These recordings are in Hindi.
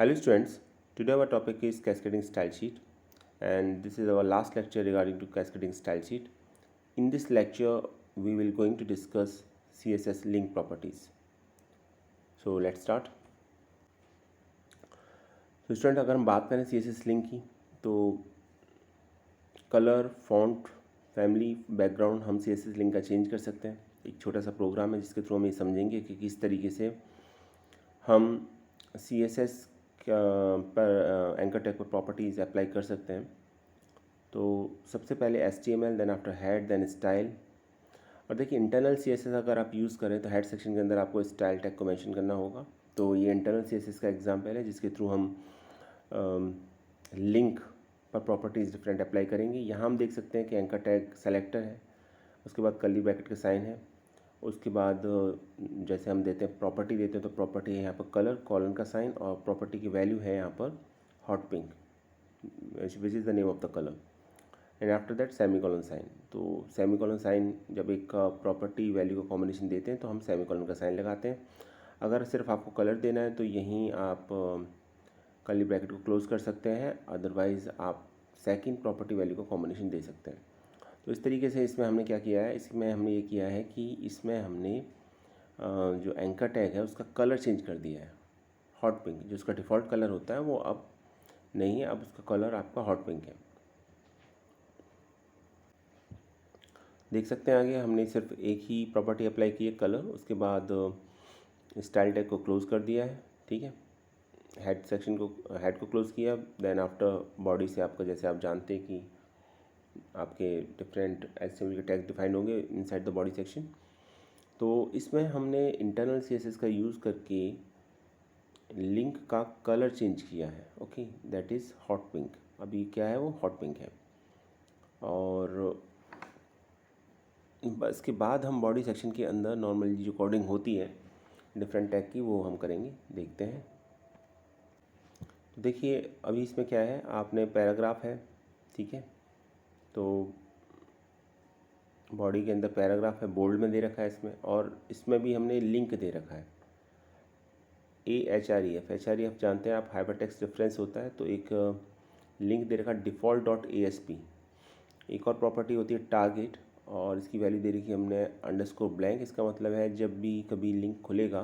Hello students, today our topic is cascading style sheet and this is our last lecture regarding to cascading style sheet. In this lecture we will going to discuss CSS link properties. So let's start. So student अगर हम बात करें CSS लिंक की तो कलर, फॉन्ट, फैमिली, बैकग्राउंड हम CSS लिंक का चेंज कर सकते हैं. एक छोटा सा प्रोग्राम है जिसके थ्रू हम ये समझेंगे कि किस तरीके से हम CSS पर एंकर टैग पर प्रॉपर्टीज़ अप्लाई कर सकते हैं. तो सबसे पहले HTML, then after head, then style. और देखिए इंटरनल CSS अगर आप यूज़ करें तो हेड सेक्शन के अंदर आपको स्टाइल टैग को मेंशन करना होगा. तो ये इंटरनल CSS का एग्जांपल है जिसके थ्रू हम लिंक पर प्रॉपर्टीज़ डिफरेंट अप्लाई करेंगे. यहाँ हम देख सकते हैं कि एंकर टैग सेलेक्टर है, उसके बाद कर्ली ब्रैकेट का साइन है, उसके बाद जैसे हम देते हैं प्रॉपर्टी देते हैं तो प्रॉपर्टी है यहाँ पर कलर, कॉलन का साइन, और प्रॉपर्टी की वैल्यू है यहाँ पर hot pink which is the name of the colour, and after that semicolon sign. तो सेमीकोलन साइन जब एक प्रॉपर्टी वैल्यू का कॉम्बिनेशन देते हैं तो हम सेमीकोलन का साइन लगाते हैं. अगर सिर्फ आपको कलर देना है तो यहीं आप कर्ली ब्रैकेट को क्लोज कर सकते हैं, अदरवाइज़ आप सेकंड प्रॉपर्टी वैल्यू का कॉम्बिनेशन दे सकते हैं. तो इस तरीके से इसमें हमने क्या किया है, इसमें हमने ये किया है कि इसमें हमने जो एंकर टैग है उसका कलर चेंज कर दिया है हॉट पिंक. जो उसका डिफ़ॉल्ट कलर होता है वो अब नहीं है, अब उसका कलर आपका हॉट पिंक है. देख सकते हैं आगे हमने सिर्फ एक ही प्रॉपर्टी अप्लाई की है कलर, उसके बाद स्टाइल टैग को क्लोज़ कर दिया है. ठीक है, हेड सेक्शन को, हेड को क्लोज़ किया. देन आफ्टर बॉडी से आपका, जैसे आप जानते हैं कि आपके डिफरेंट HTML के टैग डिफाइंड होंगे इनसाइड द बॉडी सेक्शन. तो इसमें हमने इंटरनल CSS का यूज़ करके लिंक का कलर चेंज किया है. Okay, that is hot pink. अभी क्या है, वो हॉट पिंक है. और बस के बाद हम बॉडी सेक्शन के अंदर नॉर्मली जो कोडिंग होती है डिफरेंट टैग की वो हम करेंगे, देखते हैं. तो देखिए अभी इसमें क्या है, आपने पैराग्राफ है. ठीक है, तो बॉडी के अंदर पैराग्राफ है, बोल्ड में दे रखा है इसमें, और इसमें भी हमने लिंक दे रखा है AHREF. HREF जानते हैं आप, हाइपरटेक्स्ट रेफरेंस होता है. तो एक लिंक दे रखा है default.asp. एक और प्रॉपर्टी होती है टारगेट, और इसकी वैल्यू दे रखी है हमने अंडरस्कोर ब्लैंक. इसका मतलब है जब भी कभी लिंक खुलेगा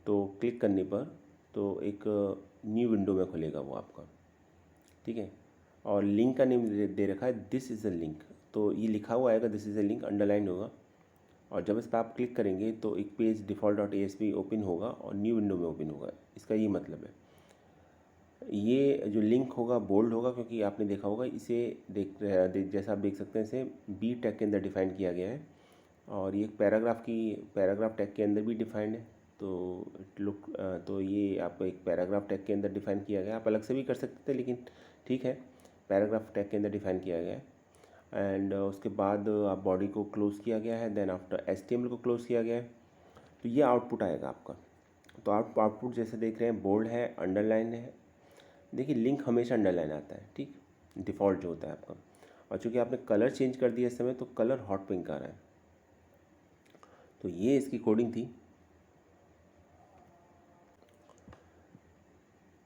तो क्लिक करने पर तो एक न्यू विंडो में खुलेगा वो आपका. ठीक है, और लिंक का नेम दे रखा है दिस इज़ अ लिंक. तो ये लिखा हुआ आएगा this is a link, underline होगा, और जब इस पर आप क्लिक करेंगे तो एक पेज default.asp ओपन होगा और न्यू विंडो में ओपन होगा. इसका ये मतलब है. ये जो लिंक होगा बोल्ड होगा क्योंकि आपने देखा होगा इसे जैसा आप देख सकते हैं इसे बी टैग के अंदर डिफाइन किया गया है, और ये पैराग्राफ टैग के अंदर भी डिफाइंड है. तो ये आपको एक पैराग्राफ टैग के अंदर डिफाइन किया गया है. आप अलग से भी कर सकते थे लेकिन ठीक है, पैराग्राफ टैग के अंदर डिफाइन किया गया है. एंड उसके बाद आप बॉडी को क्लोज़ किया गया है, देन आफ्टर HTML को क्लोज़ किया गया है. तो ये आउटपुट आएगा आपका. तो आउटपुट जैसे देख रहे हैं बोल्ड है, अंडरलाइन है. देखिए लिंक हमेशा अंडरलाइन आता है, ठीक, डिफ़ॉल्ट जो होता है आपका. और चूँकि आपने कलर चेंज कर दिया इस समय तो कलर हॉट पिंक आ रहा है. तो ये इसकी कोडिंग थी.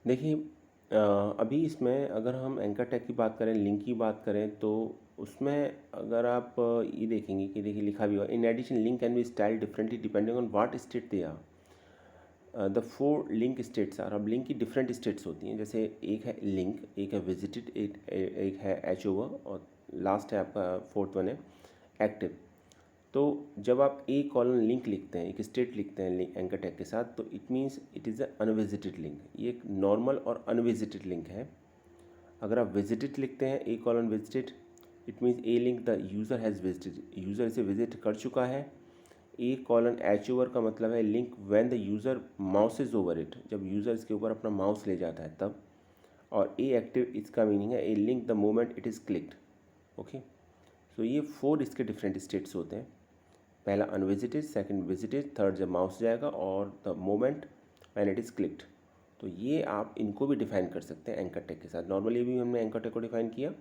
देखिए अभी इसमें अगर हम एंकर टैग की बात करें, लिंक की बात करें, तो उसमें अगर आप ये देखेंगे कि देखिए लिखा भी हुआ in addition link can be styled differently depending on what state they are. The 4 link states are. अब लिंक की डिफरेंट स्टेट्स होती हैं, जैसे एक है लिंक, एक है विजिटेड, एक है एच ओवर, और लास्ट है आपका फोर्थ वन है एक्टिव. तो जब आप ए कॉलन लिंक लिखते हैं, एक स्टेट लिखते हैं एंकर टैग के साथ, तो it means it is a unvisited link. ये एक नॉर्मल और अनविजिटेड लिंक है. अगर आप विजिटेड लिखते हैं a colon visited, it means a link the user has visited, user इसे विजिट कर चुका है. ए कॉलन एच ओवर का मतलब है link when the user mouse is over it, जब यूज़र इसके ऊपर अपना माउस ले जाता है तब. और ए एक्टिव, इसका मीनिंग है a link the moment it is clicked. Okay, so ये 4 इसके डिफरेंट स्टेट्स होते हैं. पहला अनविजिटेड, सेकंड विजिटेड, थर्ड जब माउस जाएगा, और the moment when it is clicked. तो ये आप इनको भी डिफाइन कर सकते हैं एंकर टैग के साथ. नॉर्मली भी हमने एंकर टैग को डिफाइन किया,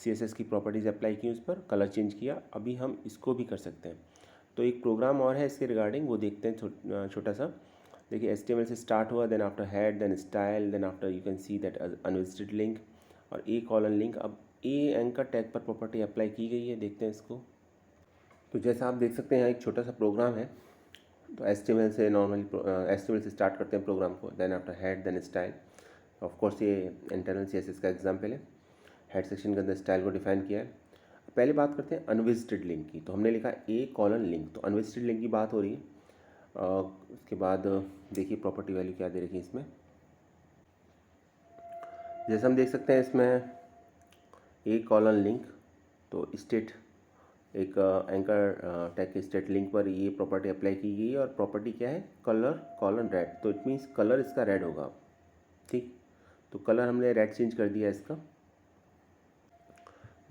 CSS की प्रॉपर्टीज़ अप्लाई की, उस पर कलर चेंज किया. अभी हम इसको भी कर सकते हैं. तो एक प्रोग्राम और है इसके रिगार्डिंग, वो देखते हैं छोटा सा. देखिए HTML से स्टार्ट हुआ, then after head, then style, then after you can see that unvisited link और ए कॉलन लिंक। अब ए एंकर टैग पर प्रॉपर्टी अप्लाई की गई है, देखते हैं इसको। तो जैसा आप देख सकते हैं यहाँ एक छोटा सा प्रोग्राम है। तो HTML से नॉर्मली HTML से स्टार्ट करते हैं प्रोग्राम को, then after head, then style. Of course ये इंटरनल CSS का एग्जाम्पल है। हेड सेक्शन के अंदर स्टाइल को डिफाइन किया है। पहले बात करते हैं अनविजिटेड लिंक की। तो हमने लिखा ए कॉलन लिंक, तो अनविजिटेड लिंक की बात हो रही है। उसके बाद देखिए प्रॉपर्टी वैल्यू क्या दे रखी है इसमें। जैसे हम देख सकते हैं इसमें ए कॉलन लिंक, तो स्टेट एक एंकर टैग के स्टेट लिंक पर ये प्रॉपर्टी अप्लाई की गई है और प्रॉपर्टी क्या है, कलर कॉलन रेड। तो इट मीन्स कलर इसका रेड होगा, ठीक। तो कलर हमने रेड चेंज कर दिया इसका।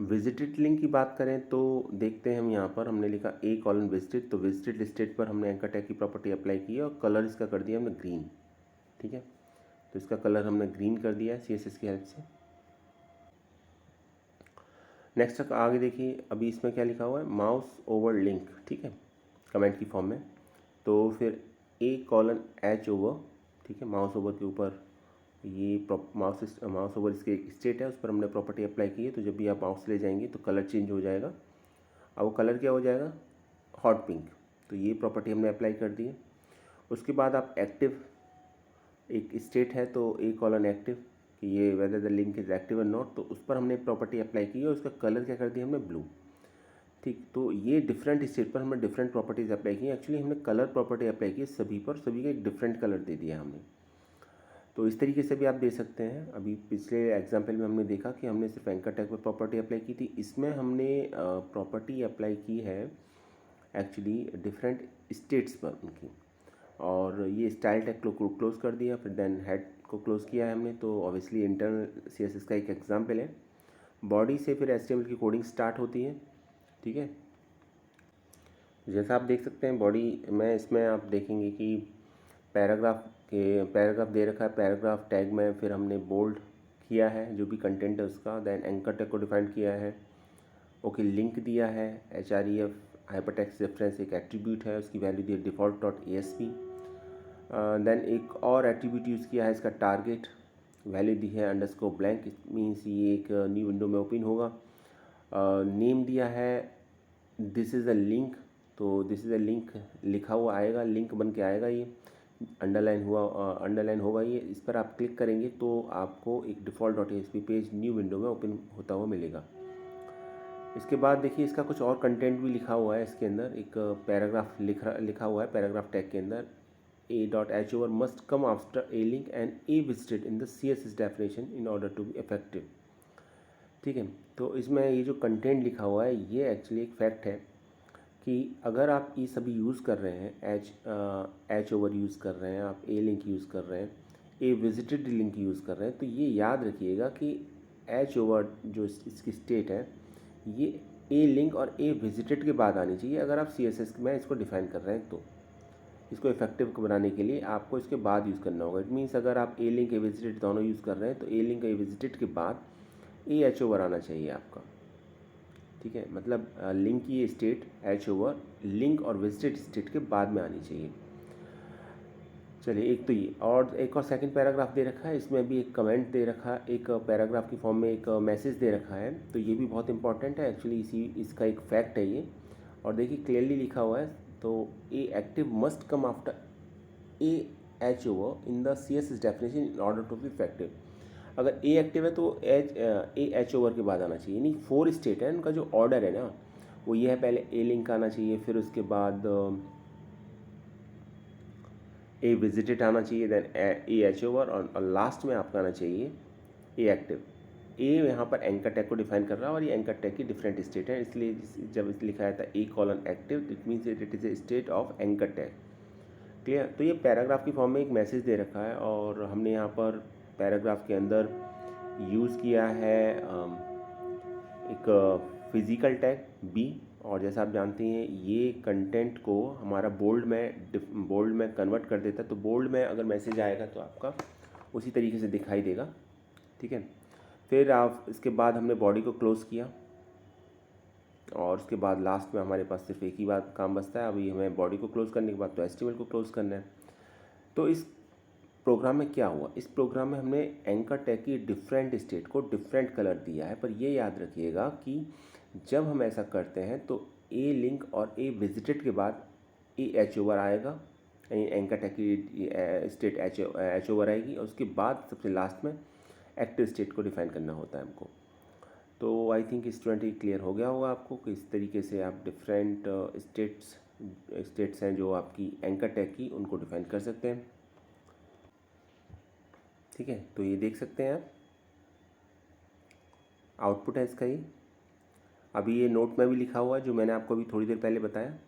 विजिटेड लिंक की बात करें तो देखते हैं हम यहाँ पर हमने लिखा ए कॉलन विजिटेड, तो विजिटेड स्टेट पर हमने एंकर टैग की प्रॉपर्टी अप्लाई की है और कलर इसका कर दिया हमने ग्रीन, ठीक है। तो इसका कलर हमने ग्रीन कर दिया है CSS की हेल्प से। नेक्स्ट तक आगे देखिए, अभी इसमें क्या लिखा हुआ है, माउस ओवर लिंक, ठीक है, कमेंट की फॉर्म में। तो फिर ए कॉलन एच ओवर, ठीक है, माउस ओवर के ऊपर ये माउस ओवर इसके स्टेट है, उस पर हमने प्रॉपर्टी अप्लाई की है। तो जब भी आप माउस ले जाएंगे तो कलर चेंज हो जाएगा। अब वो कलर क्या हो जाएगा, हॉट पिंक। तो ये प्रॉपर्टी हमने अप्लाई कर दी है। उसके बाद आप एक्टिव, एक स्टेट है तो ए कॉलन एक्टिव, कि ये whether the link is active और नॉट, तो उस पर हमने प्रॉपर्टी अप्लाई की है और उसका कलर क्या कर दिया हमने, ब्लू, ठीक। तो ये डिफरेंट स्टेट पर हमने डिफरेंट प्रॉपर्टीज अप्लाई की। एक्चुअली हमने कलर प्रॉपर्टी अप्लाई की सभी पर, सभी का एक डिफरेंट कलर दे दिया हमने। तो इस तरीके से भी आप दे सकते हैं। अभी पिछले एग्जाम्पल में हमने देखा कि हमने सिर्फ एंकर टैग पर प्रॉपर्टी अप्लाई की थी, इसमें हमने प्रॉपर्टी अप्लाई की है एक्चुअली डिफरेंट स्टेट्स पर उनकी। और ये स्टाइल टैग को क्लोज कर दिया, फिर देन हेड को क्लोज किया है हमने। तो ऑब्वियसली इंटरनल CSS का एक एग्जाम्पल है। बॉडी से फिर HTML की कोडिंग स्टार्ट होती है, ठीक है। जैसा आप देख सकते हैं बॉडी में, इसमें आप देखेंगे कि पैराग्राफ दे रखा है। पैराग्राफ टैग में फिर हमने बोल्ड किया है जो भी कंटेंट है उसका, देन एंकर टैग को डिफाइन किया है। ओके, लिंक दिया है, href हाइपरटेक्स्ट रेफरेंस एक एट्रीब्यूट है, उसकी वैल्यू दी है default.asp। देन एक और एट्रीब्यूट यूज़ किया है इसका टारगेट, वैल्यू दी है अंडरस्कोर ब्लैंक, मीन्स ये एक न्यू विंडो में ओपन होगा। नेम दिया है दिस इज़ अ लिंक, तो दिस इज़ अ लिंक लिखा हुआ आएगा, लिंक बन के आएगा, ये अंडरलाइन होगा ये। इस पर आप क्लिक करेंगे तो आपको एक default.asp पेज न्यू विंडो में ओपन होता हुआ मिलेगा। इसके बाद देखिए इसका कुछ और कंटेंट भी लिखा हुआ है इसके अंदर। एक पैराग्राफ लिखा हुआ है पैराग्राफ टैग के अंदर, a.hover must come after a link and a visited in the CSS definition in order to be effective, ठीक है। तो इसमें ये जो कंटेंट लिखा हुआ है ये एक्चुअली एक फैक्ट है कि अगर आप ये सभी यूज़ कर रहे हैं, एच ओवर यूज़ कर रहे हैं, आप ए लिंक यूज़ कर रहे हैं, ए विजिटेड लिंक यूज़ कर रहे हैं, तो ये याद रखिएगा कि एच ओवर जो इसकी स्टेट है ये ए लिंक और ए विजिटेड के बाद आनी चाहिए। अगर आप CSS में इसको डिफाइन कर रहे हैं तो इसको इफेक्टिव बनाने के लिए आपको इसके बाद यूज़ करना होगा। इट मीन्स अगर आप ए लिंक ए विजिटेड दोनों यूज़ कर रहे हैं तो ए लिंक ए विजिटेड के बाद ए एच ओवर आना चाहिए आपका, ठीक है। मतलब लिंक की स्टेट एच ओवर लिंक और विजिटेड स्टेट के बाद में आनी चाहिए। चलिए, एक तो ये, और एक और सेकंड पैराग्राफ दे रखा है, इसमें भी एक कमेंट दे रखा है, एक पैराग्राफ की फॉर्म में एक मैसेज दे रखा है। तो ये भी बहुत इंपॉर्टेंट है एक्चुअली, इसका एक फैक्ट है ये। और देखिए क्लियरली लिखा हुआ है, तो a active must come after a H over in the CSS definition in order to be effective. अगर ए एक्टिव है तो ए एच ओवर के बाद आना चाहिए। यानी 4 स्टेट है, उनका जो ऑर्डर है ना वो ये है, पहले ए लिंक आना चाहिए, फिर उसके बाद ए विजिटेड आना चाहिए, देन ए एच ओवर, और लास्ट में आपका आना चाहिए ए एक्टिव। ए यहाँ पर एंकर टैग को डिफाइन कर रहा है और ये एंकर टैग की डिफरेंट स्टेट है, इसलिए जब इस लिखा था a colon active, it means it is a state of anchor tag. Clear. तो ये पैराग्राफ की फॉर्म में एक मैसेज दे रखा है और हमने यहाँ पर पैराग्राफ के अंदर यूज़ किया है एक फिज़िकल टैग बी। और जैसा आप जानते हैं ये कंटेंट को हमारा बोल्ड में कन्वर्ट कर देता है। तो बोल्ड में अगर मैसेज आएगा तो आपका उसी तरीके से दिखाई देगा, ठीक है। फिर आप इसके बाद हमने बॉडी को क्लोज़ किया और उसके बाद लास्ट में हमारे पास सिर्फ एक ही बात काम बचता है। अभी हमें बॉडी को क्लोज़ करने के बाद तो HTML को क्लोज़ करना है। तो इस प्रोग्राम में क्या हुआ, इस प्रोग्राम में हमने एंकर टैग की डिफरेंट स्टेट को डिफरेंट कलर दिया है, पर ये याद रखिएगा कि जब हम ऐसा करते हैं तो ए लिंक और ए विजिटेड के बाद ए एच ओवर आएगा, यानी एंकर टैग की स्टेट एच ओवर आएगी, और उसके बाद सबसे लास्ट में एक्टिव स्टेट को डिफाइन करना होता है हमको। तो आई थिंक स्टूडेंट ये क्लियर हो गया होगा आपको कि इस तरीके से आप डिफरेंट स्टेट्स हैं जो आपकी एंकर टैग की, उनको डिफाइन कर सकते हैं। ठीक है, तो ये देख सकते हैं आप, आउटपुट है इसका ये। अभी ये नोट में भी लिखा हुआ है जो मैंने आपको अभी थोड़ी देर पहले बताया,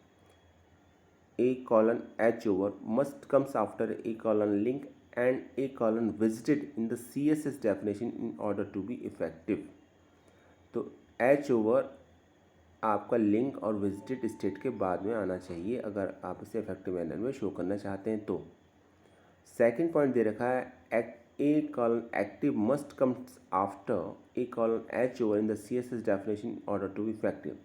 a colon H over must comes after a colon link and a colon visited in the CSS definition in order to be effective. तो एच ओवर आपका लिंक और विजिटेड स्टेट के बाद में आना चाहिए अगर आप इसे इफेक्टिव मैनर में शो करना चाहते हैं। तो सेकंड पॉइंट दे रखा है a colon active must comes after a colon H over in the CSS definition order to be effective.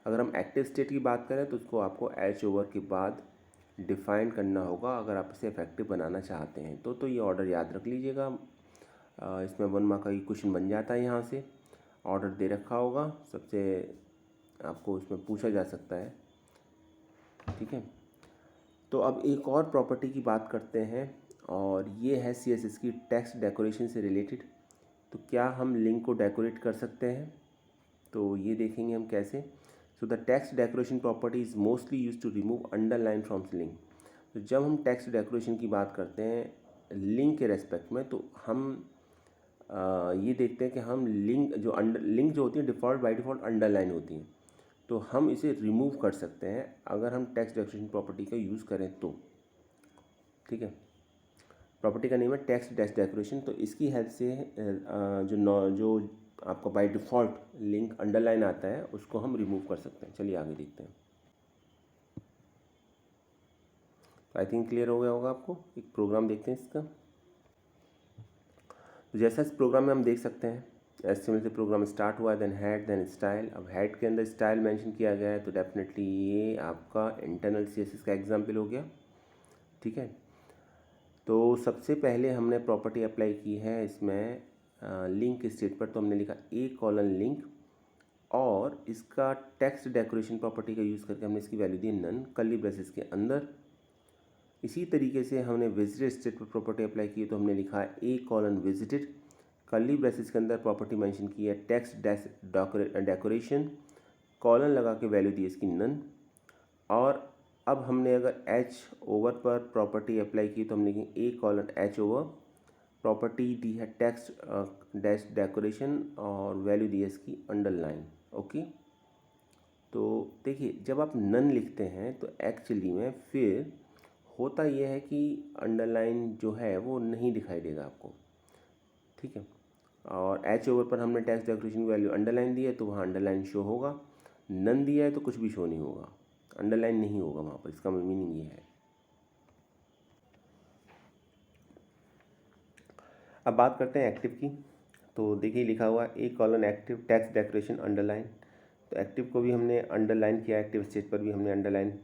अगर हम एक्टिव स्टेट की बात करें तो उसको आपको एच ओवर के बाद डिफाइन करना होगा अगर आप इसे इफेक्टिव बनाना चाहते हैं। तो ये ऑर्डर याद रख लीजिएगा। इसमें 1 मार्क का क्वेश्चन बन जाता है। यहाँ से ऑर्डर दे रखा होगा, सबसे आपको इसमें पूछा जा सकता है। ठीक है, तो अब एक और प्रॉपर्टी की बात करते हैं, और ये है CSS की टेक्स्ट डेकोरेशन से रिलेटेड। तो क्या हम लिंक को डेकोरेट कर सकते हैं, तो ये देखेंगे हम कैसे। So the text decoration property is mostly use to remove underline from link. तो जब हम टेक्स्ट डेकोरेशन की बात करते हैं लिंक के रेस्पेक्ट में, तो हम ये देखते हैं कि हम लिंक जो होती है डिफ़ॉल्ट बाय डिफ़ॉल्ट अंडरलाइन होती हैं, तो हम इसे रिमूव कर सकते हैं अगर हम टेक्स्ट डेकोरेशन प्रॉपर्टी का यूज़ करें तो। ठीक है, प्रॉपर्टी का नेम है टेक्स्ट डैश डेकोरेशन। तो इसकी हेल्प से जो आपका बाय डिफ़ॉल्ट लिंक अंडरलाइन आता है उसको हम रिमूव कर सकते हैं। चलिए आगे देखते हैं। आई थिंक क्लियर हो गया होगा आपको। एक प्रोग्राम देखते हैं इसका। तो जैसा इस प्रोग्राम में हम देख सकते हैं, HTML से प्रोग्राम स्टार्ट हुआ है, देन हेड, देन स्टाइल। अब हेड के अंदर स्टाइल मेंशन किया गया है, तो डेफिनेटली ये आपका इंटरनल CSS का एग्जाम्पल हो गया। ठीक है, तो सबसे पहले हमने प्रॉपर्टी अप्लाई की है इसमें लिंक स्टेट पर। तो हमने लिखा ए कॉलन लिंक, और इसका टेक्स्ट डेकोरेशन प्रॉपर्टी का यूज़ करके हमने इसकी वैल्यू दी नन कर्ली ब्रेसेस के अंदर। इसी तरीके से हमने विजिटेड स्टेट पर प्रॉपर्टी अप्लाई की, तो हमने लिखा है a colon visited, curly braces के अंदर प्रॉपर्टी मेंशन की है टेक्स्ट डेकोरेशन, कॉलन लगा के वैल्यू दी इसकी नन। और अब हमने अगर एच ओवर पर प्रॉपर्टी अप्लाई की, तो हमने लिखी ए कॉलन एच ओवर, प्रॉपर्टी दी है टेक्स्ट डैश डेकोरेशन, और वैल्यू दी है इसकी अंडरलाइन। ओके, तो देखिए जब आप नन लिखते हैं तो एक्चुअली में फिर होता यह है कि अंडरलाइन जो है वो नहीं दिखाई देगा आपको। ठीक है, और एच ओवर पर हमने टेक्स्ट डेकोरेशन की वैल्यू अंडरलाइन दी है तो वहाँ अंडरलाइन शो होगा, नन दिया है तो कुछ भी शो नहीं होगा, अंडरलाइन नहीं होगा वहाँ पर। इसका मीनिंग ये है। अब बात करते हैं एक्टिव की। तो देखिए लिखा हुआ है a colon active text decoration underline. तो एक्टिव को भी हमने अंडरलाइन किया, एक्टिव स्टेट पर भी हमने अंडरलाइन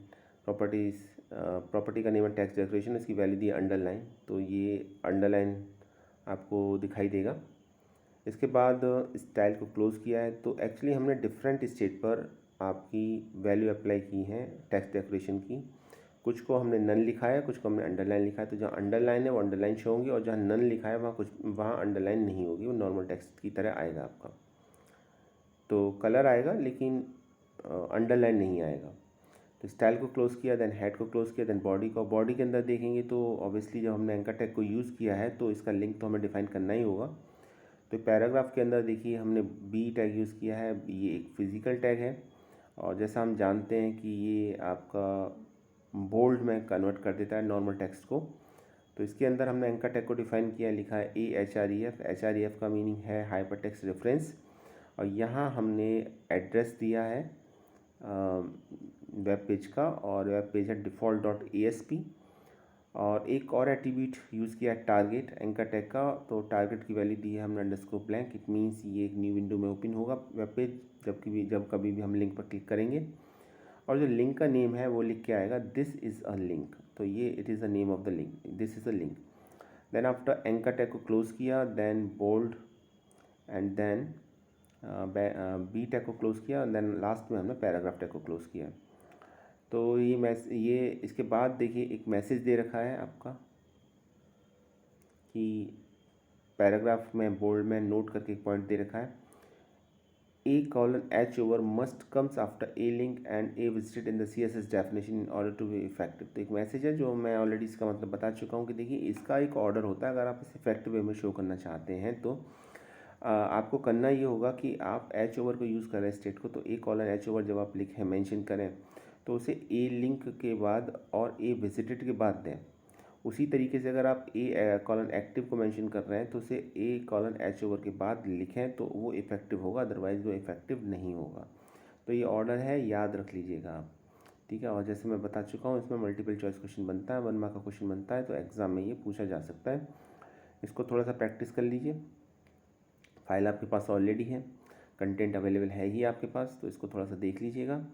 प्रॉपर्टी का नेम है टेक्स्ट डेकोरेशन, इसकी वैल्यू दी अंडरलाइन, तो ये अंडरलाइन आपको दिखाई देगा। इसके बाद स्टाइल को क्लोज़ किया है। तो एक्चुअली हमने डिफरेंट स्टेट पर आपकी वैल्यू अप्लाई की है टेक्स्ट डेकोरेशन की। कुछ को हमने नन लिखा है, कुछ को हमने अंडरलाइन लिखा है। तो जहाँ अंडरलाइन है वो अंडरलाइन शो होंगी, और जहाँ नन लिखा है वहाँ अंडरलाइन नहीं होगी, वो नॉर्मल टेक्स्ट की तरह आएगा आपका। तो कलर आएगा लेकिन अंडरलाइन नहीं आएगा। तो स्टाइल को क्लोज़ किया, देन हेड को क्लोज़ किया, देन बॉडी को। बॉडी के अंदर देखेंगे तो ऑब्वियसली जब हमने एंकर टैग को यूज़ किया है तो इसका लिंक तो हमें डिफाइन करना ही होगा। तो पैराग्राफ के अंदर देखिए हमने बी टैग यूज़ किया है, ये एक फिज़िकल टैग है, और जैसा हम जानते हैं कि ये आपका बोल्ड में कन्वर्ट कर देता है नॉर्मल टेक्स्ट को। तो इसके अंदर हमने एंकर टैग को डिफाइन किया, लिखा है AHREF। HREF का मीनिंग है हाइपर टेक्स्ट रेफरेंस, और यहाँ हमने एड्रेस दिया है वेब पेज का, और वेब पेज है default.asp। और एक और एट्रीब्यूट यूज़ किया है टारगेट एंकर टैग का। तो टारगेट की वैल्यू दी है हमने अंडरस्कोर ब्लैंक। इट मीन्स ये एक न्यू विंडो में ओपन होगा वेब पेज जब कभी भी हम लिंक पर क्लिक करेंगे। और जो लिंक का नेम है वो लिख के आएगा दिस इज़ अ लिंक। तो ये it is the name of the link, this is the link. Then after anchor tag को क्लोज किया, then bold and then B tag को क्लोज किया, एंड देन लास्ट में हमने पैराग्राफ टैग को क्लोज किया। तो ये इसके बाद देखिए एक मैसेज दे रखा है आपका कि पैराग्राफ में बोल्ड में नोट करके एक पॉइंट दे रखा है, A:H over must comes after A link and A visited in the CSS definition in order to be effective। तो एक मैसेज है जो मैं ऑलरेडी इसका मतलब बता चुका हूँ कि देखिए इसका एक ऑर्डर होता है। अगर आप इसे इफेक्टिव वे में शो करना चाहते हैं तो आपको करना ये होगा कि आप H ओवर को यूज़ कर रहे हैं स्टेट को, तो A:H ओवर जब आप लिखें मेंशन करें तो उसे A लिंक के बाद और A विजिटेड के बाद दें। उसी तरीके से अगर आप A:एक्टिव को मेंशन कर रहे हैं तो उसे A:H ओवर के बाद लिखें तो वो इफ़ेक्टिव होगा, अदरवाइज़ वो इफ़ेक्टिव नहीं होगा। तो ये ऑर्डर है, याद रख लीजिएगा आप, ठीक है। और जैसे मैं बता चुका हूँ इसमें मल्टीपल चॉइस क्वेश्चन बनता है, 1 मार्क का क्वेश्चन बनता है, तो एग्ज़ाम में ये पूछा जा सकता है। इसको थोड़ा सा प्रैक्टिस कर लीजिए। फाइल आपके पास ऑलरेडी है, कंटेंट अवेलेबल है ही आपके पास, तो इसको थोड़ा सा देख लीजिएगा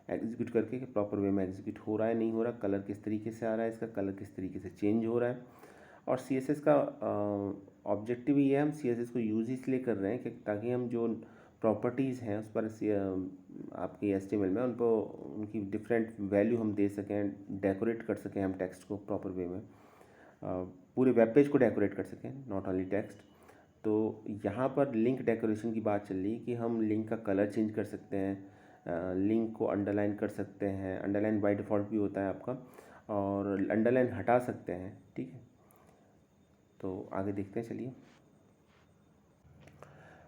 एग्जीक्यूट करके कि प्रॉपर वे में एग्जीक्यूट हो रहा है नहीं हो रहा, कलर किस तरीके से आ रहा है, इसका कलर किस तरीके से चेंज हो रहा है। और CSS का ऑब्जेक्टिव ये है, हम CSS को यूज़ इसलिए कर रहे हैं कि ताकि हम जो प्रॉपर्टीज़ हैं उस पर आपकी HTML में उनको उनकी डिफरेंट वैल्यू हम दे सकें, डेकोरेट कर सकें हम टेक्स्ट को प्रॉपर वे में, पूरे वेब पेज को डेकोरेट कर सकें, नॉट ओनली टेक्स्ट। तो यहाँ पर लिंक डेकोरेशन की बात चल रही है कि हम लिंक का कलर चेंज कर सकते हैं, लिंक को अंडरलाइन कर सकते हैं, अंडरलाइन बाय डिफ़ॉल्ट भी होता है आपका, और अंडरलाइन हटा सकते हैं, ठीक है। तो आगे देखते हैं, चलिए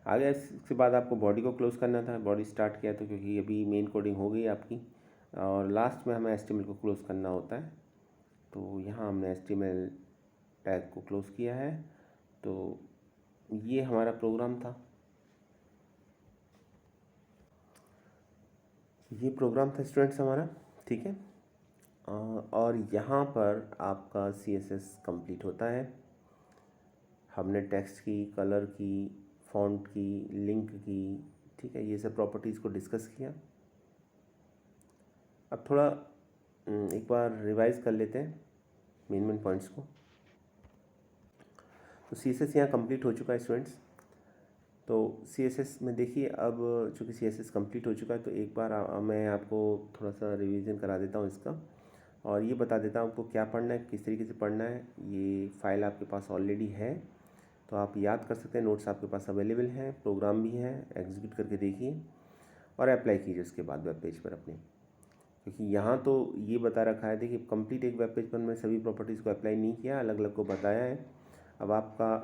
आगे। इसके बाद आपको बॉडी को क्लोज़ करना था, बॉडी स्टार्ट किया तो क्योंकि अभी मेन कोडिंग हो गई आपकी, और लास्ट में हमें HTML को क्लोज़ करना होता है। तो यहाँ हमने HTML टैग को क्लोज़ किया है। तो ये हमारा प्रोग्राम था, ये प्रोग्राम था स्टूडेंट्स हमारा, ठीक है। और यहाँ पर आपका CSS कंप्लीट होता है। हमने टेक्स्ट की, कलर की, फॉन्ट की, लिंक की, ठीक है, ये सब प्रॉपर्टीज़ को डिस्कस किया। अब थोड़ा एक बार रिवाइज कर लेते हैं मेन पॉइंट्स को। तो CSS यहाँ कंप्लीट हो चुका है स्टूडेंट्स। तो CSS में देखिए, अब चूँकि CSS कंप्लीट हो चुका है तो एक बार मैं आपको थोड़ा सा रिवीजन करा देता हूँ इसका, और ये बता देता हूँ आपको क्या पढ़ना है, किस तरीके से पढ़ना है। ये फाइल आपके पास ऑलरेडी है तो आप याद कर सकते हैं, नोट्स आपके पास अवेलेबल हैं, प्रोग्राम भी है, एग्जीक्यूट करके देखिए और अप्लाई कीजिए उसके बाद वेब पेज पर अपने। क्योंकि यहाँ तो ये बता रखा है, देखिए कंप्लीट एक वेब पेज पर मैं सभी प्रॉपर्टीज़ को अप्लाई नहीं किया, अलग अलग को बताया है। अब आपका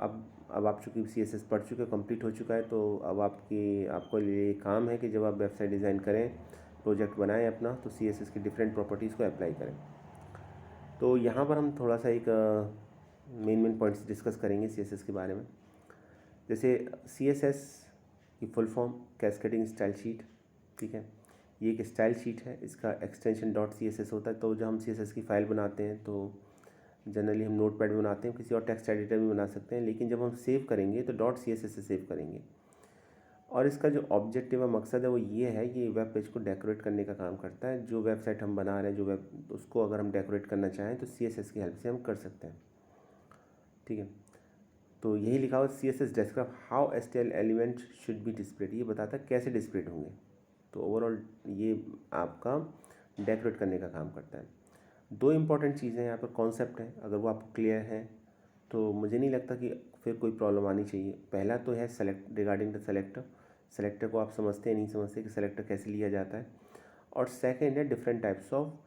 अब आप चूँकि CSS पढ़ चुके, कंप्लीट हो चुका है, तो अब आपको ये काम है कि जब आप वेबसाइट डिज़ाइन करें, प्रोजेक्ट बनाएं अपना, तो CSS की डिफरेंट प्रॉपर्टीज़ को अप्लाई करें। तो यहाँ पर हम थोड़ा सा एक मेन पॉइंट्स डिस्कस करेंगे CSS के बारे में। जैसे CSS की full form cascading style sheet, ठीक है। ये एक स्टाइल शीट है, इसका एक्सटेंशन .css होता है। तो जब हम CSS की फ़ाइल बनाते हैं तो जनरली हम नोटपैड में बनाते हैं, किसी और टेक्स्ट एडिटर में बना सकते हैं, लेकिन जब हम सेव करेंगे तो .css से सेव करेंगे। और इसका जो ऑब्जेक्टिव है, मकसद है, वो ये है कि वेब पेज को डेकोरेट करने का काम करता है। जो वेबसाइट हम बना रहे हैं, जो वेब, उसको अगर हम डेकोरेट करना चाहें तो CSS की हेल्प से हम कर सकते हैं, ठीक है। तो यही लिखा हुआ CSS describe how HTML element should be displayed, ये बताता है कैसे डिस्प्लेड होंगे। तो ओवरऑल ये आपका डेकोरेट करने का काम करता है। दो इम्पॉर्टेंट चीज़ें यहाँ पर कॉन्सेप्ट हैं, अगर वो आपको क्लियर है तो मुझे नहीं लगता कि फिर कोई प्रॉब्लम आनी चाहिए। पहला तो है सेलेक्ट, रिगार्डिंग द सेलेक्टर को आप समझते हैं नहीं समझते कि सेलेक्टर कैसे लिया जाता है। और सेकेंड है different types of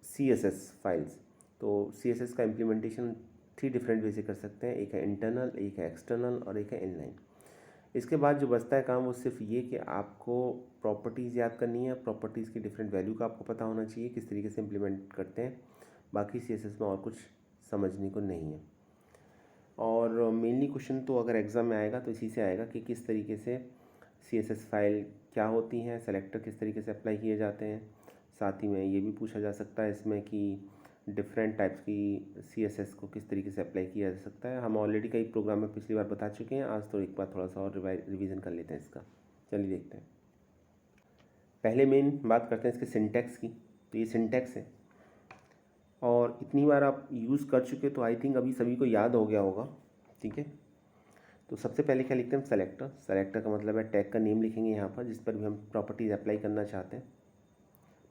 CSS files. तो CSS का इम्प्लीमेंटेशन 3 डिफरेंट वे से कर सकते हैं, एक है इंटरनल, एक है एक्सटर्नल और एक है इनलाइन। इसके बाद जो बचता है काम वो सिर्फ ये कि आपको प्रॉपर्टीज़ याद करनी है, प्रॉपर्टीज़ की डिफरेंट वैल्यू का आपको पता होना चाहिए, किस तरीके से इम्प्लीमेंट करते हैं। बाकी CSS में और कुछ समझने को नहीं है। और मेनली क्वेश्चन तो अगर एग्ज़ाम में आएगा तो इसी से आएगा कि किस तरीके से CSS फाइल क्या होती हैं, सेलेक्टर किस तरीके से अप्लाई किए जाते हैं। साथ ही में ये भी पूछा जा सकता है इसमें कि डिफरेंट टाइप्स की CSS को किस तरीके से अप्लाई किया जा सकता है। हम ऑलरेडी कई प्रोग्राम में पिछली बार बता चुके हैं, आज तो एक बार थोड़ा सा और रिवीजन कर लेते हैं इसका। चलिए देखते हैं। पहले मेन बात करते हैं इसके सिंटैक्स की। तो ये सिंटैक्स है, और इतनी बार आप यूज़ कर चुके तो आई थिंक अभी सभी को याद हो गया होगा। ठीक है, तो सबसे पहले क्या लिखते हैं हम, सेलेक्टर। सेलेक्टर का मतलब है टैग का नेम लिखेंगे यहाँ पर जिस पर भी हम प्रॉपर्टीज अप्लाई करना चाहते हैं।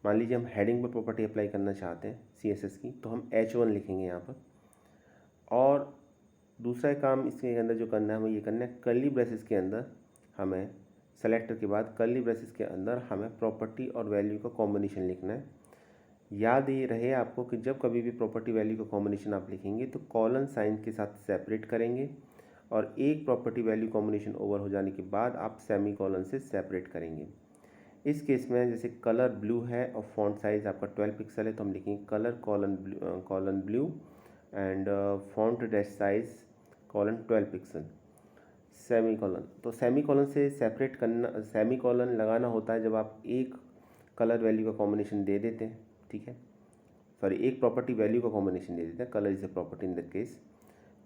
मान लीजिए हम हेडिंग पर प्रॉपर्टी अप्लाई करना चाहते हैं CSS की, तो हम H1 लिखेंगे यहाँ पर। और दूसरा काम इसके अंदर जो करना है हमें ये करना है, कर्ली ब्रेसेस के अंदर हमें सेलेक्टर के बाद कर्ली ब्रेसेस के अंदर हमें प्रॉपर्टी और वैल्यू का कॉम्बिनेशन लिखना है। याद ये रहे आपको कि जब कभी भी प्रॉपर्टी वैल्यू का कॉम्बिनेशन आप लिखेंगे तो कॉलन साइन के साथ सेपरेट करेंगे, और एक प्रॉपर्टी वैल्यू कॉम्बिनेशन ओवर हो जाने के बाद आप सेमी कॉलन से सेपरेट करेंगे। इस केस में जैसे कलर ब्लू है और फॉन्ट साइज़ आपका 12 पिक्सल है, तो हम लिखेंगे colour colon blue and font dash size colon 12 pixel semi colon. तो सेमी कॉलन से सेपरेट करना, सेमी कॉलन लगाना होता है जब आप एक कलर वैल्यू का कॉम्बिनेशन दे देते हैं। ठीक है, सॉरी, एक प्रॉपर्टी वैल्यू का कॉम्बिनेशन दे देते हैं, colour is a property in the case.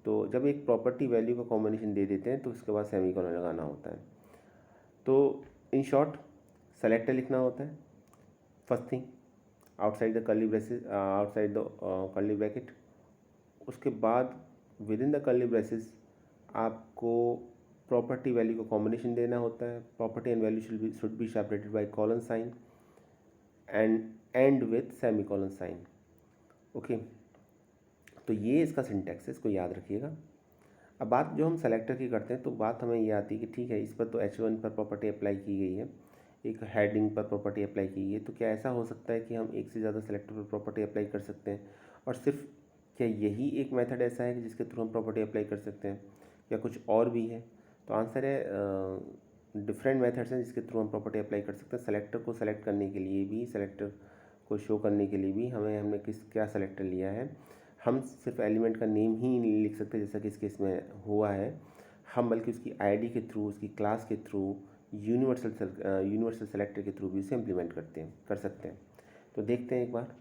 तो जब एक प्रॉपर्टी वैल्यू का कॉम्बिनेशन दे देते हैं तो उसके बाद सेमी कॉलन लगाना होता है। तो इन शॉर्ट सेलेक्टर लिखना होता है first thing, outside the curly braces, outside the curly bracket. उसके बाद within the curly braces आपको प्रॉपर्टी वैल्यू का कॉम्बिनेशन देना होता है। Property and value should be separated by colon sign and end with semicolon sign. Okay, तो ये इसका सिंटैक्स है, इसको याद रखिएगा। अब बात जो हम सेलेक्टर की करते हैं तो बात हमें ये आती है कि ठीक है, इस पर तो H1 पर प्रॉपर्टी अप्लाई की गई है, एक हेडिंग पर प्रॉपर्टी अप्लाई की गई है, तो क्या ऐसा हो सकता है कि हम एक से ज़्यादा सेलेक्टर पर प्रॉपर्टी अप्लाई कर सकते हैं? और सिर्फ क्या यही एक मेथड ऐसा है कि जिसके थ्रू हम प्रॉपर्टी अप्लाई कर सकते हैं, या कुछ और भी है? तो आंसर है डिफरेंट मेथड्स हैं जिसके थ्रू हम प्रॉपर्टी अप्लाई कर सकते हैं। सेलेक्टर को सेलेक्ट करने के लिए भी, सेलेक्टर को शो करने के लिए भी हमने क्या सेलेक्टर लिया है, हम सिर्फ एलिमेंट का नेम ही नहीं लिख सकते जैसा कि इस केस में हुआ है, हम बल्कि उसकी आईडी के थ्रू, उसकी क्लास के थ्रू, यूनिवर्सल सेलेक्टर के थ्रू भी उसे इम्प्लीमेंट कर सकते हैं। तो देखते हैं एक बार।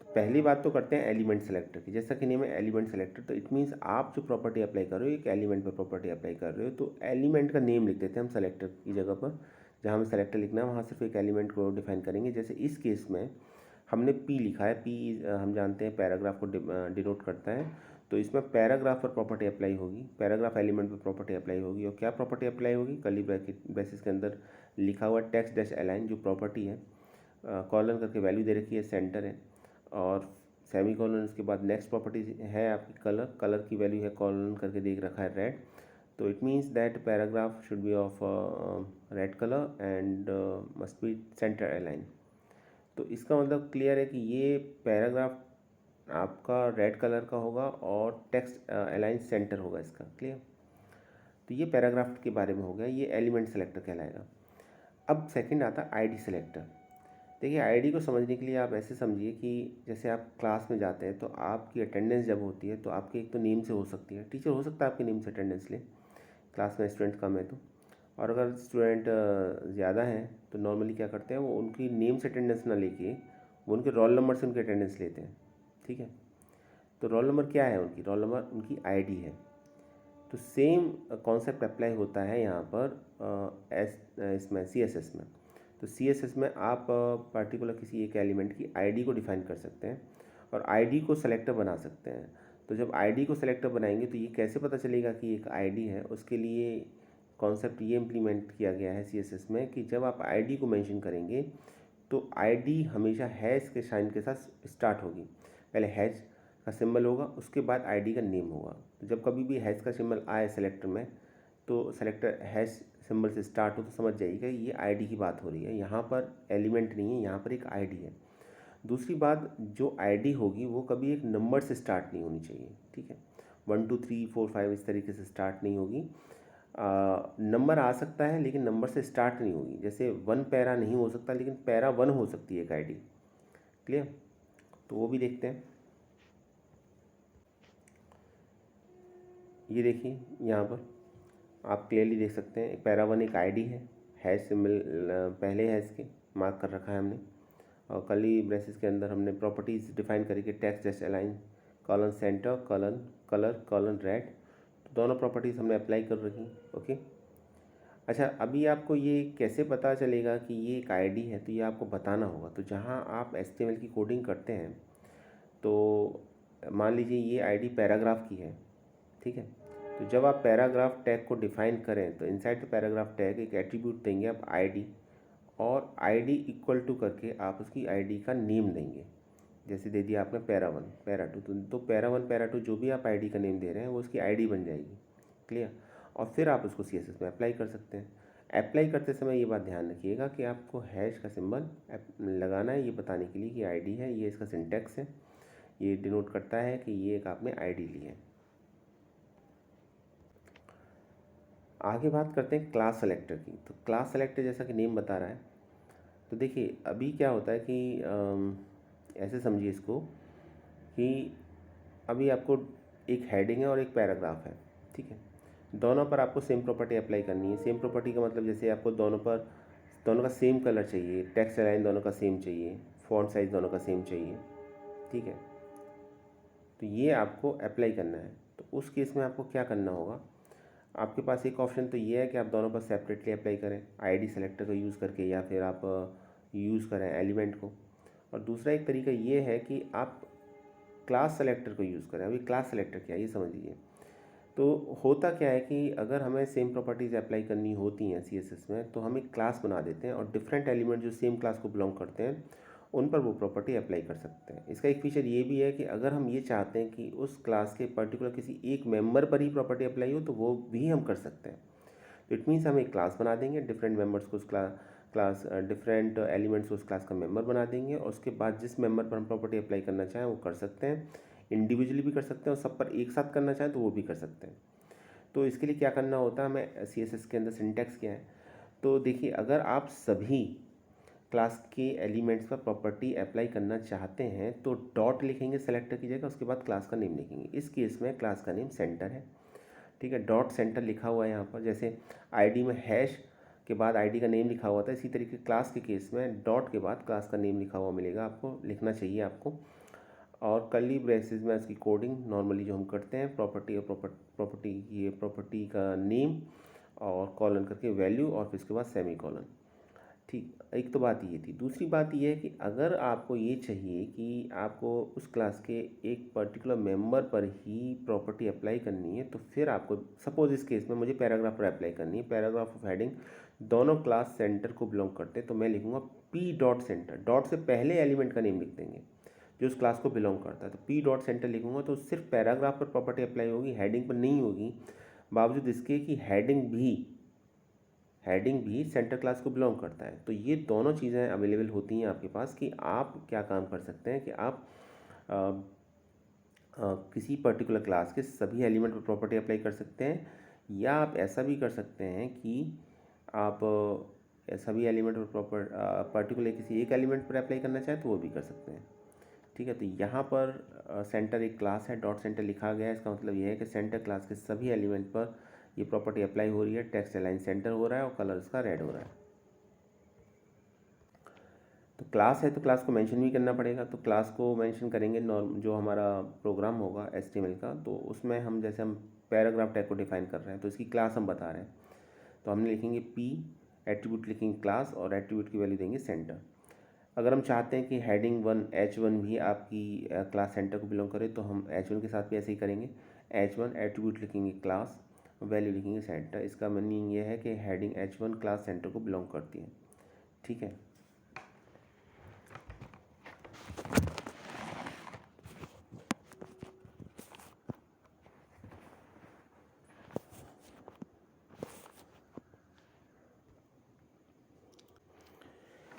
पहली बात तो करते हैं एलिमेंट सेलेक्टर की। जैसा कि नेम है एलिमेंट सेलेक्टर, तो इट मीन्स आप जो प्रॉपर्टी अप्लाई कर रहे हो, एक एलिमेंट पर प्रॉपर्टी अप्लाई कर रहे हो, तो एलिमेंट का नेम लिख देते हैं हम सेलेक्टर की जगह पर। जहाँ हमें सेलेक्टर लिखना है वहाँ सिर्फ एक एलिमेंट को डिफाइन करेंगे। जैसे इस केस में हमने P लिखा है, P हम जानते हैं पैराग्राफ को डिनोट करता है, तो इसमें पैराग्राफ पर प्रॉपर्टी अप्लाई होगी, पैराग्राफ एलिमेंट पर प्रॉपर्टी अप्लाई होगी। और क्या प्रॉपर्टी अप्लाई होगी? कर्ली ब्रेसेस के अंदर लिखा हुआ टेक्स्ट डैश अलाइन जो प्रॉपर्टी है, कॉलन करके वैल्यू दे रखी है, सेंटर है, और सेमी कॉलन उसके बाद नेक्स्ट प्रॉपर्टी है आपकी कलर, कलर की वैल्यू है कॉलन करके देख रखा है रेड। तो it means that paragraph should be of red colour and must be centre align. तो इसका मतलब क्लियर है कि ये पैराग्राफ आपका रेड कलर का होगा और टेक्स्ट अलाइन सेंटर होगा इसका। क्लियर? तो ये पैराग्राफ के बारे में हो गया, ये एलिमेंट सेलेक्टर कहलाएगा। अब सेकंड आता है आईडी सेलेक्टर। देखिए, आईडी को समझने के लिए आप ऐसे समझिए कि जैसे आप क्लास में जाते हैं तो आपकी अटेंडेंस जब होती है तो आपके एक तो नेम से हो सकती है, टीचर हो सकता है आपके नेम से अटेंडेंस ले, क्लास में स्टूडेंट कम है तो। और अगर स्टूडेंट ज़्यादा हैं तो नॉर्मली क्या करते हैं, वो उनकी नेम से अटेंडेंस ना लेके वो उनके रोल नंबर से उनकी अटेंडेंस लेते हैं। ठीक है, तो रोल नंबर क्या है? उनकी रोल नंबर उनकी आईडी है। तो सेम कॉन्सेप्ट अप्लाई होता है यहाँ पर इसमें CSS में। तो CSS में आप पर्टिकुलर किसी एक एलिमेंट की आईडी को डिफाइन कर सकते हैं और आईडी को सेलेक्टर बना सकते हैं। तो जब आईडी को सेलेक्टर बनाएंगे तो ये कैसे पता चलेगा कि एक आईडी है? उसके लिए कॉन्सेप्ट ये इम्प्लीमेंट किया गया है CSS में कि जब आप आईडी को मेंशन करेंगे तो आईडी हमेशा हैश के साइन के साथ स्टार्ट होगी। पहले हैश का सिंबल होगा, उसके बाद आईडी का नेम होगा। तो जब कभी भी हैश का सिंबल आए सेलेक्टर में तो सेलेक्टर हैश सिंबल से स्टार्ट हो तो समझ जाइएगा ये आईडी की बात हो रही है। यहाँ पर एलिमेंट नहीं है, यहाँ पर एक आईडी है। दूसरी बात, जो आईडी होगी वो कभी एक नंबर से स्टार्ट नहीं होनी चाहिए। ठीक है, 1 2 3 4 5 इस तरीके से स्टार्ट नहीं होगी। नंबर आ सकता है लेकिन नंबर से स्टार्ट नहीं होगी। जैसे 1 पैरा नहीं हो सकता लेकिन पैरा 1 हो सकती है एक आईडी। क्लियर? तो वो भी देखते हैं। ये देखिए यहाँ पर आप क्लियरली देख सकते हैं, पैरा 1 एक आईडी है, हैश सिंबल पहले हैश के मार्क कर रखा है हमने, और कर्ली ब्रेसेस के अंदर हमने प्रॉपर्टीज़ डिफाइन करी कि टेक्स्ट जैसे align colon centre colon colour colon red, तो दोनों प्रॉपर्टीज़ हमने अप्लाई कर रखी। ओके, अच्छा, अभी आपको ये कैसे पता चलेगा कि ये एक आईडी है, तो ये आपको बताना होगा। तो जहाँ आप एचटीएमएल की कोडिंग करते हैं, तो मान लीजिए ये आईडी पैराग्राफ की है, ठीक है। तो जब आप पैराग्राफ टैग को डिफाइन करें, तो इनसाइड द पैराग्राफ टैग एक एट्रीब्यूट देंगे आप आईडी, और आईडी इक्वल टू करके आप उसकी आईडी का नेम देंगे। जैसे दे दिया आपने पैरा 1 पैरा 2, तो पैरा 1 पैरा 2 जो भी आप आईडी का नेम दे रहे हैं वो उसकी आईडी बन जाएगी। क्लियर। और फिर आप उसको सीएसएस में अप्लाई कर सकते हैं। अप्लाई करते समय ये बात ध्यान रखिएगा कि आपको हैश का सिंबल लगाना है, ये बताने के लिए कि आईडी है, ये इसका सिंटैक्स है, ये डिनोट करता है कि ये एक आपने आईडी ली है। आगे बात करते हैं क्लास सेलेक्टर की। तो क्लास सेलेक्टर जैसा कि नेम बता रहा है, तो देखिए अभी क्या होता है कि ऐसे समझिए इसको कि अभी आपको एक हेडिंग है और एक पैराग्राफ है, ठीक है। दोनों पर आपको सेम प्रॉपर्टी अप्लाई करनी है। सेम प्रॉपर्टी का मतलब जैसे आपको दोनों का सेम कलर चाहिए, टेक्स्ट अलाइन दोनों का सेम चाहिए, फॉन्ट साइज दोनों का सेम चाहिए, ठीक है। तो ये आपको अप्लाई करना है। तो उस केस में आपको क्या करना होगा, आपके पास एक ऑप्शन तो ये है कि आप दोनों पर सेपरेटली अप्लाई करें आईडी सेलेक्टर का यूज़ करके, या फिर आप यूज़ करें एलिमेंट को। और दूसरा एक तरीका ये है कि आप क्लास सेलेक्टर को यूज़ करें। अभी क्लास सेलेक्टर क्या है ये समझ लीजिए। तो होता क्या है कि अगर हमें सेम प्रॉपर्टीज़ अप्लाई करनी होती हैं सीएसएस में, तो हम एक क्लास बना देते हैं और डिफरेंट एलिमेंट जो सेम क्लास को बिलोंग करते हैं उन पर वो प्रॉपर्टी अप्लाई कर सकते हैं। इसका एक फीचर ये भी है कि अगर हम ये चाहते हैं कि उस क्लास के पर्टिकुलर किसी एक मेंबर पर ही प्रॉपर्टी अप्लाई हो, तो वो भी हम कर सकते हैं। तो इट मीन्स हम एक क्लास बना देंगे, डिफरेंट मेंबर्स को उस डिफरेंट एलिमेंट्स को उस क्लास का मेंबर बना देंगे, और उसके बाद जिस मेंबर पर हम प्रॉपर्टी अप्लाई करना चाहें वो कर सकते हैं। इंडिविजुअली भी कर सकते हैं और सब पर एक साथ करना चाहें तो वो भी कर सकते हैं। तो इसके लिए क्या करना होता है हमें, सीएसएस के अंदर सिंटैक्स क्या है। तो देखिए, अगर आप सभी क्लास के एलिमेंट्स पर प्रॉपर्टी अप्लाई करना चाहते हैं तो डॉट लिखेंगे सेलेक्टर की जगह, उसके बाद क्लास का नेम लिखेंगे। इस केस में क्लास का नेम सेंटर है, ठीक है। डॉट सेंटर लिखा हुआ है यहाँ पर, जैसे आईडी में हैश के बाद आईडी का नेम लिखा हुआ था, इसी तरीके क्लास के केस में डॉट के बाद क्लास का नेम लिखा हुआ मिलेगा, आपको लिखना चाहिए आपको। और कर्ली ब्रेसेस में इसकी कोडिंग नॉर्मली जो हम करते हैं, प्रॉपर्टी का नेम और कॉलन करके वैल्यू और फिर उसके बाद सेमी कॉलन, ठीक। एक तो बात ये थी। दूसरी बात ये है कि अगर आपको ये चाहिए कि आपको उस क्लास के एक पर्टिकुलर मेंबर पर ही प्रॉपर्टी अप्लाई करनी है, तो फिर आपको सपोज इस केस में मुझे पैराग्राफ पर अप्लाई करनी है। पैराग्राफ ऑफ हेडिंग दोनों क्लास सेंटर को बिलोंग करते हैं, तो मैं लिखूँगा पी डॉट सेंटर, डॉट से पहले एलिमेंट का नेम लिख देंगे जो उस क्लास को बिलोंग करता है। तो पी डॉट सेंटर लिखूँगा तो सिर्फ पैराग्राफ पर प्रॉपर्टी अप्लाई होगी, हेडिंग पर नहीं होगी, बावजूद इसके कि हेडिंग भी सेंटर क्लास को बिलोंग करता है। तो ये दोनों चीज़ें अवेलेबल होती हैं आपके पास कि आप क्या काम कर सकते हैं कि आप किसी पर्टिकुलर क्लास के सभी एलिमेंट पर प्रॉपर्टी अप्लाई कर सकते हैं, या आप ऐसा भी कर सकते हैं कि आप सभी एलिमेंट पर पर्टिकुलर किसी एक एलिमेंट पर अप्लाई करना चाहें तो वो भी कर सकते हैं, ठीक है। तो यहाँ पर सेंटर एक क्लास है, डॉट सेंटर लिखा गया है, इसका मतलब ये है कि सेंटर क्लास के सभी एलिमेंट पर ये प्रॉपर्टी अप्लाई हो रही है। टेक्स्ट अलाइन सेंटर हो रहा है और कलर इसका रेड हो रहा है। तो क्लास है तो क्लास को मेंशन भी करना पड़ेगा। तो क्लास को मेंशन करेंगे नॉर्म जो हमारा प्रोग्राम होगा HTML का, तो उसमें हम जैसे हम पैराग्राफ टैग को डिफाइन कर रहे हैं तो इसकी क्लास हम बता रहे हैं, तो हमने लिखेंगे पी एट्रीब्यूट लिखेंगे क्लास और एट्रीब्यूट की वैल्यू देंगे सेंटर। अगर हम चाहते हैं कि हेडिंग 1 H1 भी आपकी क्लास सेंटर को बिलोंग करे, तो हम H1 के साथ भी ऐसे ही करेंगे। H1 एट्रीब्यूट लिखेंगे क्लास, वैल्यू लिखेंगे सेंटर। इसका मीनिंग ये है कि हेडिंग H1 क्लास सेंटर को बिलोंग करती है, ठीक है।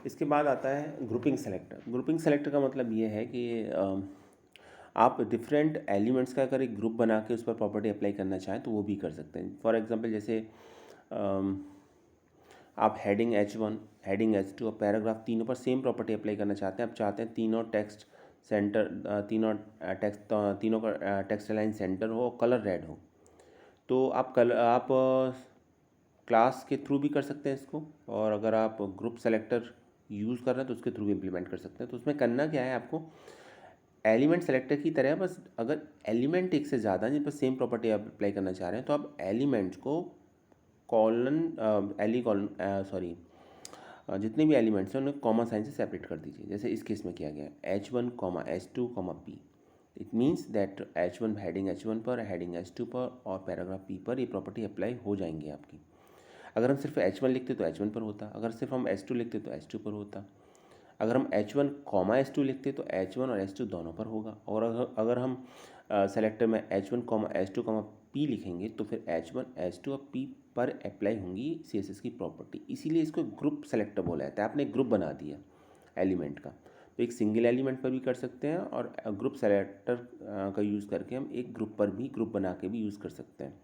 इसके बाद आता है ग्रुपिंग सेलेक्टर। ग्रुपिंग सेलेक्टर का मतलब ये है कि आप डिफरेंट एलिमेंट्स का अगर एक ग्रुप बना के उस पर प्रॉपर्टी अप्लाई करना चाहें तो वो भी कर सकते हैं। फॉर एग्जांपल जैसे आप हेडिंग H1, हेडिंग H2 और पैराग्राफ तीनों पर सेम प्रॉपर्टी अप्लाई करना चाहते हैं। आप चाहते हैं तीनों टेक्स्ट सेंटर तीनों का टेक्स्ट लाइन सेंटर हो और कलर रेड हो, तो आप क्लास के थ्रू भी कर सकते हैं इसको, और अगर आप ग्रुप सेलेक्टर यूज़ कर रहे हैं तो उसके थ्रू भी इम्प्लीमेंट कर सकते हैं। तो उसमें करना क्या है आपको, एलिमेंट सेलेक्टर की तरह, बस अगर एलिमेंट एक से ज़्यादा जिन पर सेम प्रॉपर्टी आप अप्लाई करना चाह रहे हैं तो आप एलिमेंट्स को कॉलन एली कॉलन सॉरी जितने भी एलिमेंट्स हैं उन्हें कॉमा साइन से सेपरेट कर दीजिए। जैसे इस केस में किया गया है H1 H2 P। It means that H1 heading H1 पर, हेडिंग H2 पर और पैराग्राफ P पर ये प्रॉपर्टी अप्लाई हो जाएंगी आपकी। अगर हम सिर्फ H1 लिखते तो H1 पर होता, अगर सिर्फ हम H2 लिखते तो H2 पर होता, अगर हम H1 H2 लिखते तो H1 और H2 दोनों पर होगा, और अगर हम सेलेक्टर में H1 H2 P लिखेंगे तो फिर H1 H2 और P पर अप्लाई होंगी CSS की प्रॉपर्टी। इसीलिए इसको ग्रुप सेलेक्टर बोला जाता है। आपने ग्रुप बना दिया एलिमेंट का, तो एक सिंगल एलिमेंट पर भी कर सकते हैं और ग्रुप सेलेक्टर का यूज़ करके हम एक ग्रुप पर भी ग्रुप बना के भी यूज़ कर सकते हैं।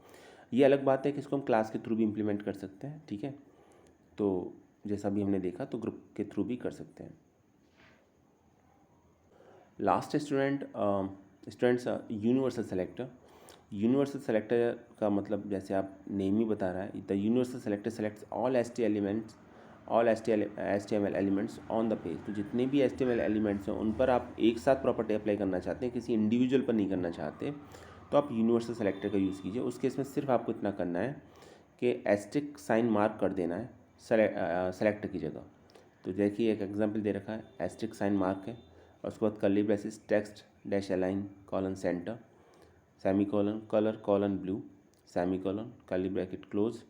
ये अलग बात है कि इसको हम क्लास के थ्रू भी इम्प्लीमेंट कर सकते हैं, ठीक है। तो जैसा भी हमने देखा तो ग्रुप के थ्रू भी कर सकते हैं। Last students universal selector. Universal selector का मतलब जैसे आप नेम ही बता रहा है, the universal selector selects all HTML elements on the page. तो जितने भी HTML एलिमेंट्स हैं उन पर आप एक साथ प्रॉपर्टी अप्लाई करना चाहते हैं, किसी इंडिविजुअल पर नहीं करना चाहते, तो आप यूनिवर्सल सेलेक्टर का यूज़ कीजिए। उस केस में सिर्फ आपको इतना करना है कि एस्टेरिस्क साइन मार्क कर देना है सेलेक्टर की जगह। तो देखिए एक एग्जांपल दे रखा है, एस्टेरिस्क साइन मार्क है और उसके बाद curly braces, text dash align colon centre semicolon colour colon blue semicolon curly bracket close.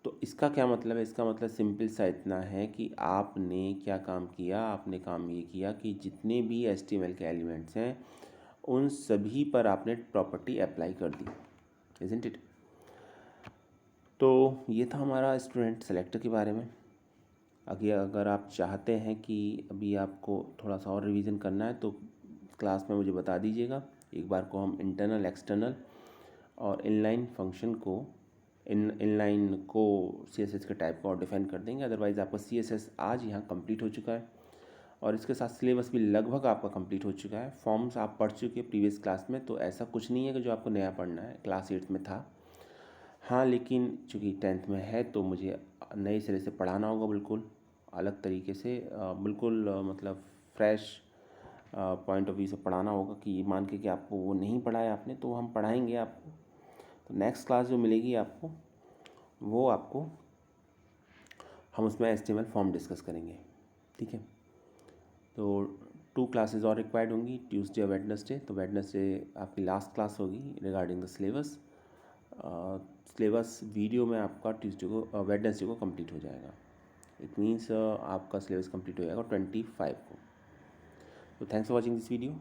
तो इसका क्या मतलब है? इसका मतलब सिंपल सा इतना है कि आपने क्या काम किया, आपने काम ये किया कि जितने भी HTML के एलिमेंट्स हैं उन सभी पर आपने प्रॉपर्टी अप्लाई कर दी, इजंट इट। तो ये था हमारा स्टूडेंट सेलेक्टर के बारे में। अगर आप चाहते हैं कि अभी आपको थोड़ा सा और रिवीजन करना है तो क्लास में मुझे बता दीजिएगा। एक बार को हम इंटरनल, एक्सटर्नल और इनलाइन फंक्शन को इनलाइन को CSS के टाइप को और डिफाइन कर देंगे। अदरवाइज़ आपका CSS आज यहाँ कंप्लीट हो चुका है और इसके साथ सिलेबस भी लगभग आपका कंप्लीट हो चुका है। फॉर्म्स आप पढ़ चुके प्रीवियस क्लास में, तो ऐसा कुछ नहीं है कि जो आपको नया पढ़ना है, क्लास 8 में था। हाँ, लेकिन चूँकि 10th में है तो मुझे नए सिरे से पढ़ाना होगा, बिल्कुल अलग तरीके से, बिल्कुल मतलब फ्रेश पॉइंट ऑफ व्यू से पढ़ाना होगा कि मान के कि आपको वो नहीं पढ़ाया आपने, तो हम पढ़ाएंगे आपको। तो नेक्स्ट क्लास जो मिलेगी आपको, वो आपको हम उसमें HTML फॉर्म डिस्कस करेंगे, ठीक है। तो 2 क्लासेस और रिक्वायर्ड होंगी, ट्यूसडे और वेडनेसडे। तो वेडनेसडे आपकी लास्ट क्लास होगी regarding the syllabus. Syllabus video में आपका वेडनेसडे को कंप्लीट हो जाएगा। इट मीन्स आपका सिलेबस कंप्लीट हो जाएगा 25 को। तो thanks for watching this video.